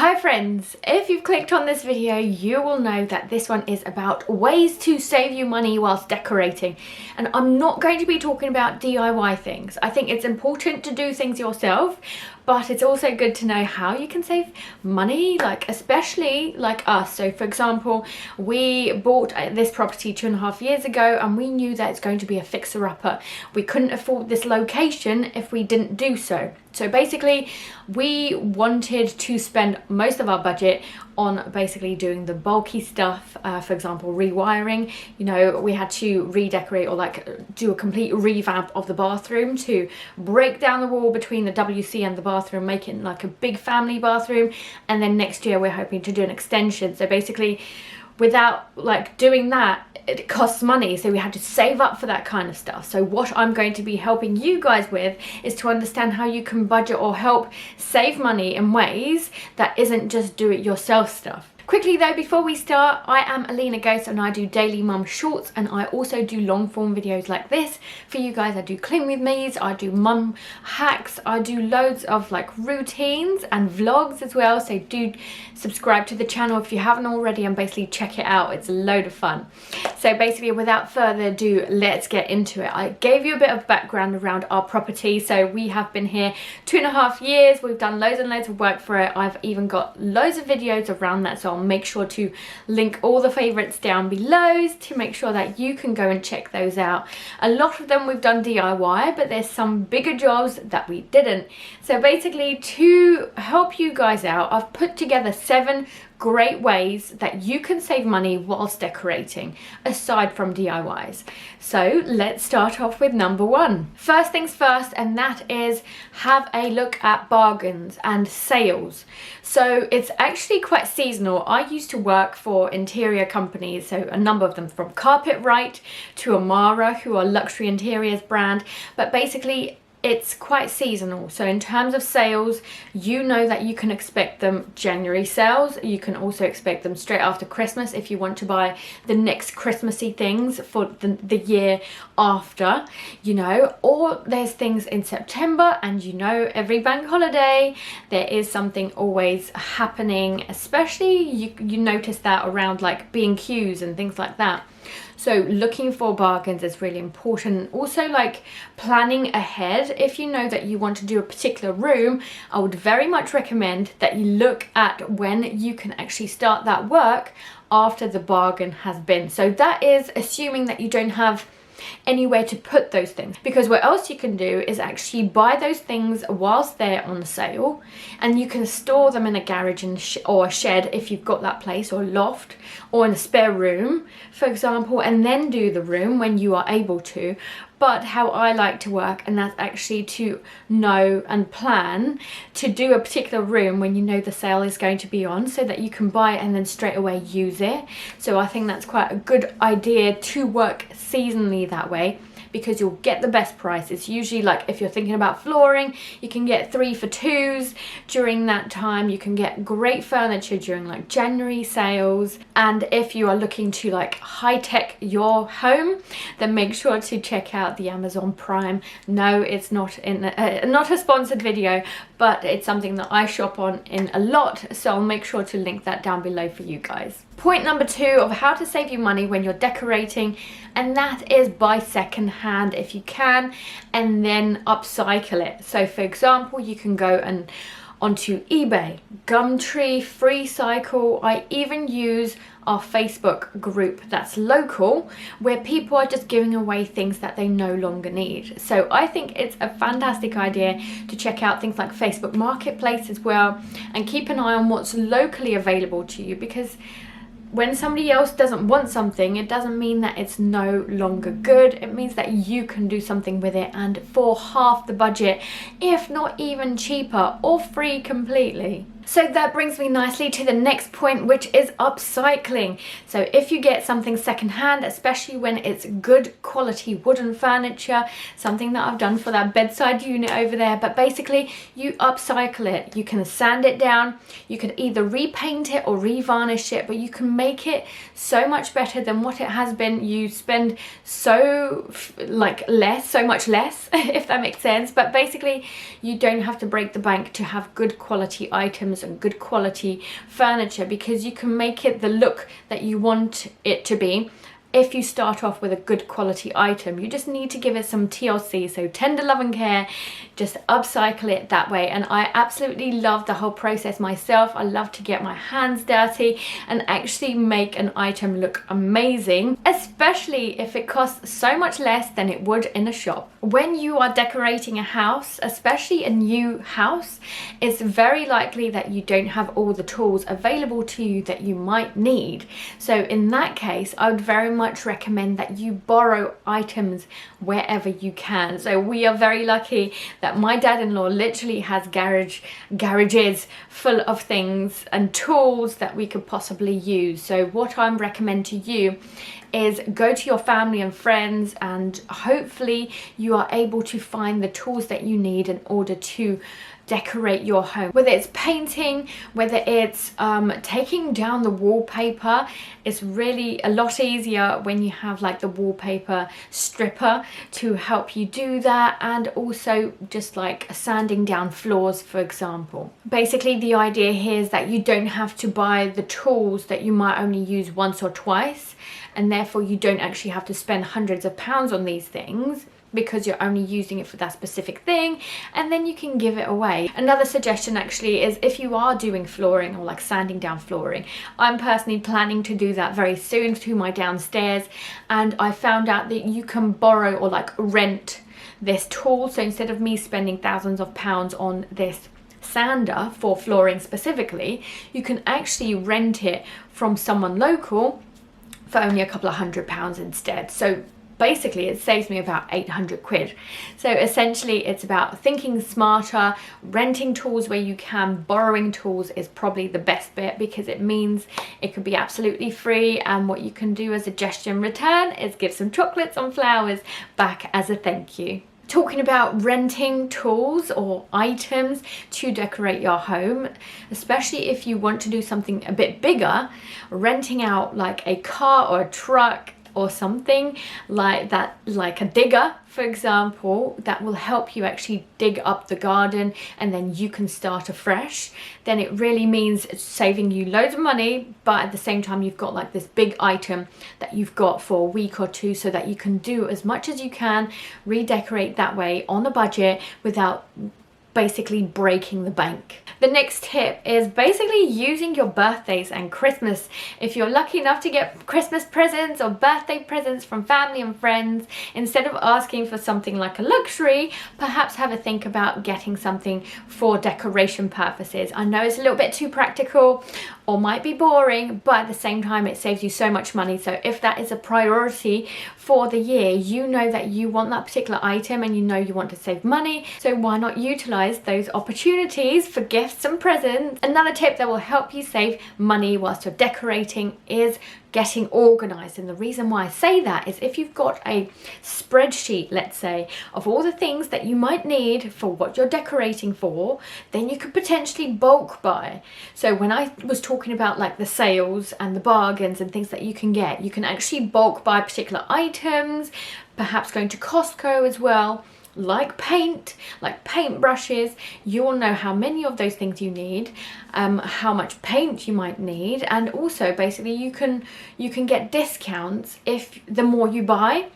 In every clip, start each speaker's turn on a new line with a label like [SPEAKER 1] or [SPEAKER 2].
[SPEAKER 1] Hi friends, if you've clicked on this video, you will know that this one is about ways to save you money whilst decorating. And I'm not going to be talking about DIY things. I think it's important to do things yourself, but it's also good to know how you can save money, like especially like us. So for example, we bought this property 2.5 years ago and we knew that it's going to be a fixer-upper. We couldn't afford this location if we didn't do so. So basically we wanted to spend most of our budget on basically doing the bulky stuff, for example rewiring. You know, we had to redecorate or like do a complete revamp of the bathroom to break down the wall between the WC and the bathroom, make it like a big family bathroom, and then next year we're hoping to do an extension. So basically without like doing that, it costs money, so we had to save up for that kind of stuff. So what I'm going to be helping you guys with is to understand how you can budget or help save money in ways that isn't just do it yourself stuff. Quickly though, before we start, I am Alina Ghost and I do daily mum shorts, and I also do long form videos like this for you guys. I do clean with me's, I do mum hacks, I do loads of like routines and vlogs as well, so do subscribe to the channel if you haven't already and basically check it out. It's a load of fun. So basically without further ado, let's get into it. I gave you a bit of background around our property. So we have been here 2.5 years. We've done loads and loads of work for it. I've even got loads of videos around that, so I'll make sure to link all the favorites down below to make sure that you can go and check those out. A lot of them we've done DIY, but there's some bigger jobs that we didn't. So basically, to help you guys out, I've put together 7 great ways that you can save money whilst decorating, aside from DIYs. So let's start off with number 1. First things first, and that is have a look at bargains and sales. So it's actually quite seasonal. I used to work for interior companies, so a number of them, from Carpetright to Amara, who are luxury interiors brand, but basically it's quite seasonal. So in terms of sales, you know that you can expect them January sales. You can also expect them straight after Christmas if you want to buy the next Christmassy things for the year after, you know. Or there's things in September, and you know, every bank holiday there is something always happening, especially you notice that around like B&Qs and things like that. So looking for bargains is really important. Also, like planning ahead. If you know that you want to do a particular room, I would very much recommend that you look at when you can actually start that work after the bargain has been. So that is assuming that you don't have anywhere to put those things, because what else you can do is actually buy those things whilst they're on sale, and you can store them in a garage or a shed if you've got that place, or loft, or in a spare room for example, and then do the room when you are able to. But how I like to work, and that's actually to know and plan to do a particular room when you know the sale is going to be on, so that you can buy it and then straight away use it. So I think that's quite a good idea to work seasonally that way, because you'll get the best price. It's usually like, if you're thinking about flooring, you can get 3 for 2s during that time. You can get great furniture during like January sales. And if you are looking to like high-tech your home, then make sure to check out the Amazon Prime. No, it's not not a sponsored video, but it's something that I shop on in a lot, so I'll make sure to link that down below for you guys. Point number 2 of how to save you money when you're decorating, and that is buy second hand if you can, and then upcycle it. So for example, you can go and onto eBay, Gumtree, FreeCycle. I even use our Facebook group that's local, where people are just giving away things that they no longer need. So I think it's a fantastic idea to check out things like Facebook Marketplace as well, and keep an eye on what's locally available to you, because when somebody else doesn't want something, it doesn't mean that it's no longer good. It means that you can do something with it, and for half the budget, if not even cheaper, or free completely. So that brings me nicely to the next point, which is upcycling. So if you get something secondhand, especially when it's good quality wooden furniture, something that I've done for that bedside unit over there, but basically you upcycle it. You can sand it down, you can either repaint it or revarnish it, but you can make it so much better than what it has been. You spend so much less, if that makes sense, but basically you don't have to break the bank to have good quality items items and good quality furniture, because you can make it the look that you want it to be. If you start off with a good quality item, you just need to give it some TLC, so tender love and care, just upcycle it that way. And I absolutely love the whole process myself. I love to get my hands dirty and actually make an item look amazing, especially if it costs so much less than it would in a shop. When you are decorating a house, especially a new house, it's very likely that you don't have all the tools available to you that you might need. So in that case, I would very much recommend that you borrow items wherever you can. So we are very lucky that my dad-in-law literally has garages full of things and tools that we could possibly use. So what I recommend to you is go to your family and friends, and hopefully you are able to find the tools that you need in order to decorate your home. Whether it's painting, whether it's taking down the wallpaper, it's really a lot easier when you have like the wallpaper stripper to help you do that, and also just like sanding down floors, for example. Basically the idea here is that you don't have to buy the tools that you might only use once or twice, and therefore you don't actually have to spend hundreds of pounds on these things, because you're only using it for that specific thing, and then you can give it away. Another suggestion actually is if you are doing flooring or like sanding down flooring, I'm personally planning to do that very soon to my downstairs, and I found out that you can borrow or like rent this tool. So instead of me spending thousands of pounds on this sander for flooring specifically, you can actually rent it from someone local for only a couple of £100 instead. So basically it saves me about 800 quid. So essentially it's about thinking smarter, renting tools where you can. Borrowing tools is probably the best bit, because it means it could be absolutely free, and what you can do as a gesture in return is give some chocolates and flowers back as a thank you. Talking about renting tools or items to decorate your home, especially if you want to do something a bit bigger, renting out like a car or a truck or something like that, like a digger for example, that will help you actually dig up the garden and then you can start afresh, then it really means it's saving you loads of money, but at the same time you've got like this big item that you've got for a week or two, so that you can do as much as you can, redecorate that way on a budget without basically breaking the bank. The next tip is basically using your birthdays and Christmas. If you're lucky enough to get Christmas presents or birthday presents from family and friends, instead of asking for something like a luxury, perhaps have a think about getting something for decoration purposes. I know it's a little bit too practical or might be boring, but at the same time it saves you so much money. So if that is a priority for the year, you know that you want that particular item and you know you want to save money, so why not utilize those opportunities for gifts and presents. Another tip that will help you save money whilst you're decorating is getting organized. And the reason why I say that is if you've got a spreadsheet, let's say, of all the things that you might need for what you're decorating for, then you could potentially bulk buy. So when I was talking about like the sales and the bargains and things that you can get, you can actually bulk buy particular items, perhaps going to Costco as well, like paint, like paint brushes. You will know how many of those things you need, how much paint you might need, and also basically you can get discounts if the more you buy.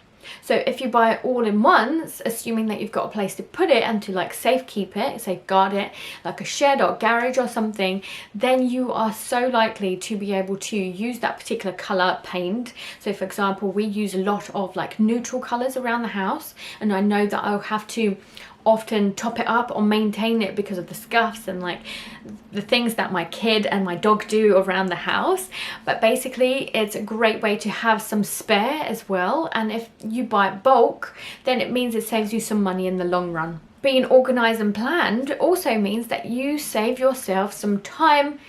[SPEAKER 1] So if you buy it all in once, assuming that you've got a place to put it and to like safekeep it, safeguard it, like a shed or garage or something, then you are so likely to be able to use that particular color paint. So for example, we use a lot of like neutral colors around the house, and I know that I'll have to often top it up or maintain it because of the scuffs and like the things that my kid and my dog do around the house. But basically it's a great way to have some spare as well, and if you buy bulk, then it means it saves you some money in the long run. Being organized and planned also means that you save yourself some time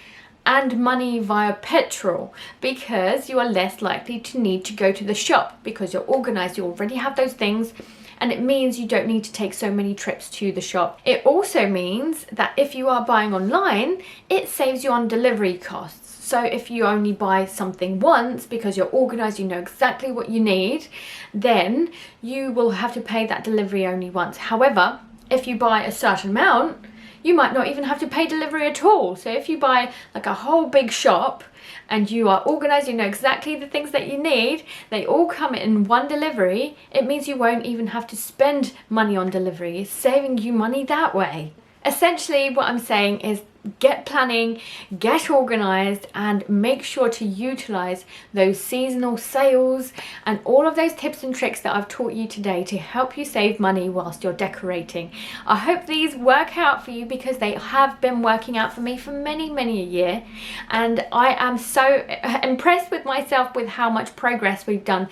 [SPEAKER 1] and money via petrol, because you are less likely to need to go to the shop because you're organized, you already have those things, and it means you don't need to take so many trips to the shop. It also means that if you are buying online, it saves you on delivery costs. So if you only buy something once because you're organized, you know exactly what you need, then you will have to pay that delivery only once. However, if you buy a certain amount, You might not even have to pay delivery at all. So if you buy like a whole big shop and you are organized, you know exactly the things that you need, they all come in one delivery, it means you won't even have to spend money on delivery. It's saving you money that way. Essentially, what I'm saying is get planning, get organized, and make sure to utilize those seasonal sales and all of those tips and tricks that I've taught you today to help you save money whilst you're decorating. I hope these work out for you, because they have been working out for me for many a year, and I am so impressed with myself with how much progress we've done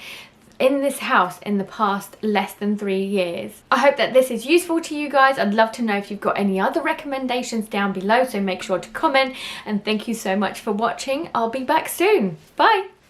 [SPEAKER 1] in this house in the past less than 3 years. I hope that this is useful to you guys. I'd love to know if you've got any other recommendations down below, so make sure to comment, and thank you so much for watching. I'll be back soon. Bye.